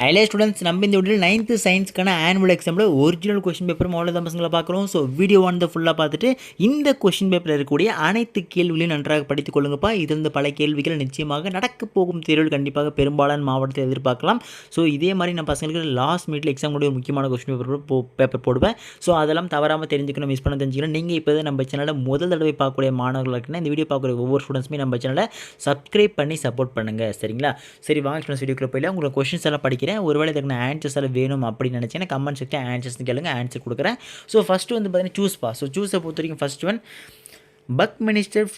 ஹைலே students நம்ம இந்த video 9th சயின்ஸ்க்கான annual எக்ஸாமில் ஒரிஜினல் கொஷின் பேப்பர் மாடல் தான் பசங்களை பார்க்குறோம். ஸோ வீடியோ வந்து ஃபுல்லாக பார்த்துட்டு இந்த கொஷின் பேப்பரில் இருக்கக்கூடிய அனைத்து கேள்விகளையும் நன்றாக படித்துக் கொள்ளுங்கப்பா. இதிலிருந்து பல கேள்விகள் நிச்சயமாக நடக்க போகும் தேர்வில் கண்டிப்பாக பெரும்பாலான மாவட்டத்தை எதிர்பார்க்கலாம். ஸோ இதே மாதிரி நான் பசங்களுக்கு லாஸ்ட் மினிட்ல எக்ஸாமுடைய ஒரு முக்கியமான கொஷின் பேப்பர் போடுவேன். ஸோ அதெல்லாம் தவறாமல் தெரிஞ்சுக்கணும், மிஸ் பண்ண தெரிஞ்சுக்கணும். நீங்கள் இப்போ நம்ம சேனலில் முதல் தடவை பார்க்கக்கூடிய மாணவர்கள் இருக்குன்னா இந்த வீடியோ பார்க்குற ஒவ்வொரு ஸ்டூடெண்ட்ஸுமே நம்ம சேனலை சப்ஸ்கிரைப் பண்ணி சப்போர்ட் பண்ணுங்கள், சரிங்களா? சரி, வாங்க ஸ்டூடெண்ட்ஸ் வீடியோக்குள்ள போயில உங்களுக்கு கொஷின்ஸ் எல்லாம் படிக்கிறேன். ஒருவேளை இதுக்கு நான் ஆன்சர்ஸ் எல்லாம் வேணும் அப்படின்னு நினச்சேன்னா கமெண்ட் செக்ஷன் ஆன்சர்ஸ் கேளுங்க, ஆன்சர் கொடுக்குறேன். ஸோ ஃபஸ்ட்டு வந்து பார்த்தீங்கன்னா சூஸ்பா. ஸோ சூஸை பொறுத்த வரைக்கும் first one, Buckminster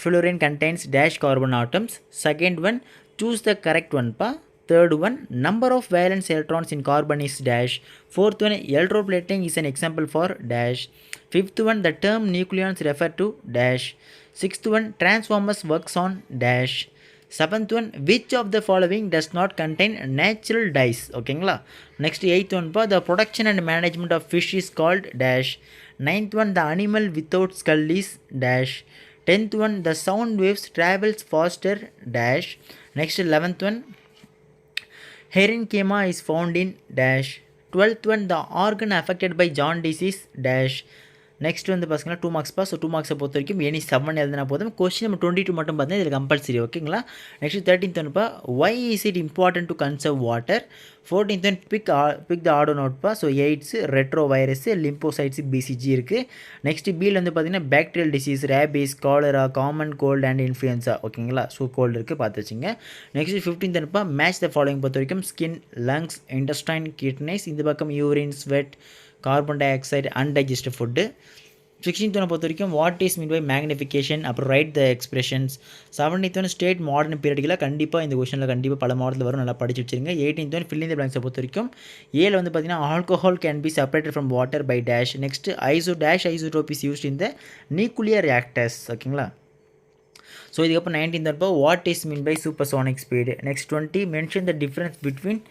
fluorine contains dash carbon atoms. Second one, choose the correct one pa. Third one, number of valence electrons in carbon is dash. Fourth one, electroplating is an example for dash. Fifth one, the term nucleons refer to dash. Sixth one, transformers works on dash. Seventh one, which of the following does not contain natural dyes? ஓகேங்களா. Next eighth one பா, the production and management of fish is called dash. Ninth one, the animal without skull is dash. 10th one, the sound waves travels faster dash. Next 11th one, Herenkema is found in dash. 12th one, the organ affected by jaundice is dash. Next வந்து பார்த்தீங்கன்னா 2 marks பா. So 2 மார்க்ஸை பொறுத்த வரைக்கும் any 7 எழுதினா போதும். Question number 22 மட்டும் பார்த்தீங்கன்னா இதில் கம்பல்சரி, ஓகேங்களா. நெக்ஸ்ட் 13th ஒன்றுப்பா, why is it important to conserve water. 14th one, pick the odd நோட்பா. So AIDS, retro virus, lymphocytes, BCG இருக்குது. நெக்ஸ்ட் பியில் வந்து பார்த்தீங்கன்னா bacterial disease, rabies, cholera, common cold and influenza, ஓகேங்களா. ஸோ கோல்டு இருக்குது, பார்த்து வச்சுங்க. நெக்ஸ்ட் 15th ஒன்றுப்பா, மேட்ச் த ஃபாலோயிங் பொறுத்த வரைக்கும் ஸ்கின், லங்ஸ், இன்டஸ்டைன், கிட்னிஸ். இந்த பக்கம் urine, sweat, carbon dioxide, undigested food. 16th ஒன்று பொறுத்த வரைக்கும் what is mean by magnification, அப்புறம் ரைட் த எக்ஸ்பிரஷன்ஸ். 17th ஒன்று ஸ்டேட் மாடர்ன் பீரியடில் கண்டிப்பாக இந்த கொஷனில் கண்டிப்பாக பல மாடலில் வரும், நல்லா படிச்சு வச்சுருங்க. 18th ஒன்று ஃபில் இன் தி பிளாங்க்ஸை பொறுத்த வரைக்கும் ஏல வந்து பார்த்தீங்கன்னா alcohol can be separated from water by dash. Next isotope is used in the nuclear reactors, ஓகேங்களா. ஸோ இதுக்கப்புறம் 19th ஒன்று what is mean by supersonic speed. Next 20 mention the difference between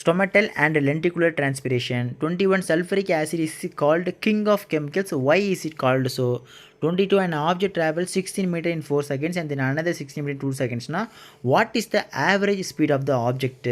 stomatal and lenticular transpiration. 21, sulfuric acid is called king of chemicals. Why is it called so? 22, an object travels 16 meters in 4 seconds and then another 16 meters in 2 seconds. Now, what is the average speed of the object?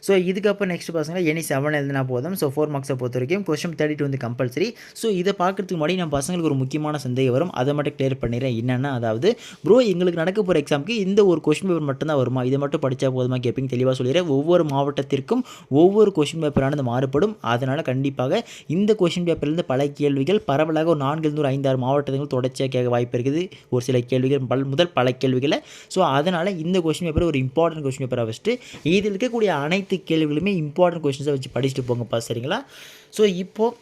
So இதுக்கப்புறம் next பசங்க any 7 எழுதினா போதும். So 4 மார்க்ஸை பொறுத்த வரைக்கும் question 32 வந்து compulsory. So இதை பார்க்குறதுக்கு முன்னாடி நம்ம பசங்களுக்கு ஒரு முக்கியமான சந்தேகம் வரும், அதை மட்டும் கிளியர் பண்ணிடுறேன். என்னென்னா, அதாவது ப்ரோ எங்களுக்கு நடக்க போகிற எக்ஸாமுக்கு இந்த ஒரு கொஸ்டின் பேப்பர் மட்டும்தான் வருமா, இதை மட்டும் படித்தா போதுமா கேட்பீங்க. தெளிவாக சொல்லிடுறேன், ஒவ்வொரு மாவட்டத்திற்கும் ஒவ்வொரு கொஸ்டின் பேப்பரானது மாறுபடும். அதனால் கண்டிப்பாக இந்த கொஸ்டின் பேப்பர்லேருந்து பல கேள்விகள் பரவலாக ஒரு 4 5 6 மாவட்டங்கள் தொடர்ச்சியாக கேட்க வாய்ப்பு இருக்குது, ஒரு சில கேள்விகள் முதல் பல கேள்விகளை. ஸோ அதனால் இந்த கொஸ்டின் பேப்பர் ஒரு இம்பார்ட்டன்ட் கொஸ்டின் பேப்பரை வச்சுட்டு இதில் இருக்கக்கூடிய அனைத்து கேள்விகளுமே இம்பார்ட்டன்ட் கொஸ்டின்ஸை வச்சு படிச்சுட்டு போங்கப்பா, சரிங்களா. ஸோ இப்போது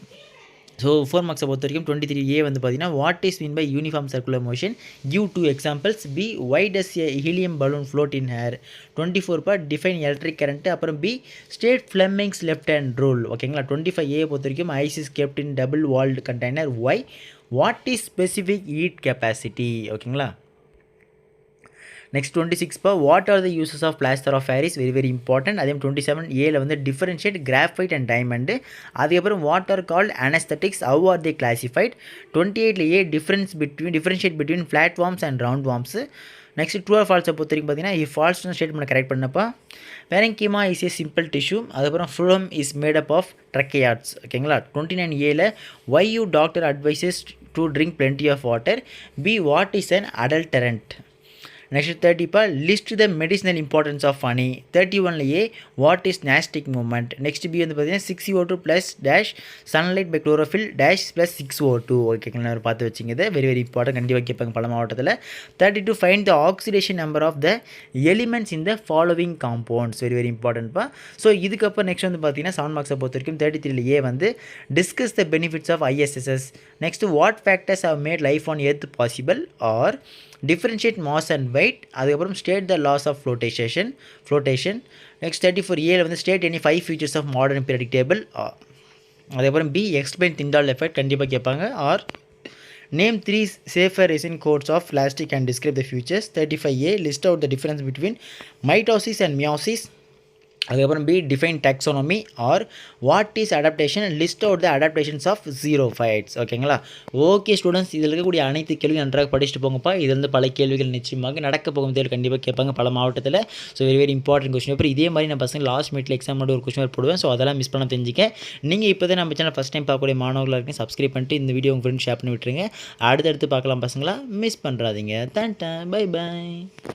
4 மார்க்ஸை பொறுத்த வரைக்கும் 23A வந்து பார்த்தீங்கன்னா what is mean by uniform circular motion, give 2 examples. B, why does a helium balloon float in air. 24 define electric current. அப்புறம் B, state Fleming's left hand rule, ஓகேங்களா. 25A பொறுத்த வரைக்கும் ice is kept in double walled container. Why, what is specific heat capacity, ஓகேங்களா. Next 26 what are the uses of plaster of Paris, very very important. அதே 27A வந்து differentiate graphite and diamond. அதுக்கப்புறம் what are called anaesthetics, how are they classified. 28A differentiate between flat worms and round worms. Next true or ஃபால்ஸை பொறுத்த வரைக்கும் பார்த்தீங்கன்னா ஃபால்ஸ்னு statement correct பண்ணப்பா. Parenchyma is a simple tissue. அதுக்கப்புறம் phloem is made up of tracheids, ஓகேங்களா. 29A why you doctor advises to drink plenty of water. B, what is an adulterant. Next 30 list the medicinal importance of honey. 31A what is nastic moment. Next B வந்து பார்த்தீங்கன்னா 6CO2 plus dash sunlight by chlorophyll dash plus 6O2, ஓகேங்களா. பார்த்து வச்சுங்க, இது very very important, கண்டிப்பாக கேட்பாங்க பல மாவட்டத்தில். 32 find the oxidation number of the elements in the following compounds, very very இம்பார்ட்டன்ட்ப்பா. ஸோ இதுக்கப்புறம் நெக்ஸ்ட் வந்து பார்த்தீங்கன்னா 7 மார்க்ஸை பொறுத்த வரைக்கும் 33A வந்து discuss the benefits of ISSS. Next what factors have made life on earth possible, or differentiate mass and weight. அதுக்கப்புறம் state the laws of flotation. Next 34A வந்து state any 5 features of modern periodic table. அதுக்கப்புறம் B, explain Tyndall effect, கண்டிப்பாக கேட்பாங்க. Or name 3 safer resin codes of plastic and describe the features. 35A list out the difference between mitosis and meiosis. அதுக்கப்புறம் B define taxonomy or what is adaptation list out the adaptations of xerophytes. ஓகேங்களா? Okay students, இதில் இருக்கக்கூடிய அனைத்து கேள்வியும் நன்றாக படிச்சுட்டு போங்கப்பா. இது வந்து பல கேள்விகள் நிச்சயமாக நடக்க போகும் தேர்வு கண்டிப்பாக கேட்பாங்க பல மாவட்டத்தில். So very very important question paper. இதே மாதிரி நான் பசங்க லாஸ்ட் மினிட்ல எக்ஸாம் ஒரு கொஸ்டின் பேப்பர் போடுவேன். ஸோ அதெல்லாம் மிஸ் பண்ண தெரிஞ்சுக்க. நீங்கள் இப்போ தான் நம்ம சேனல் ஃபஸ்ட் டைம் பார்க்கக்கூடிய மாணவர்களாக இருக்கீங்க, சப்ஸ்கிரைப் பண்ணிட்டு இந்த வீடியோ உங்கள் ஃப்ரெண்ட் ஷேர் பண்ணி விட்டுருங்க. அடுத்தடுத்து பார்க்கலாம் பசங்களா, மிஸ் பண்ணுறாதீங்க. By by.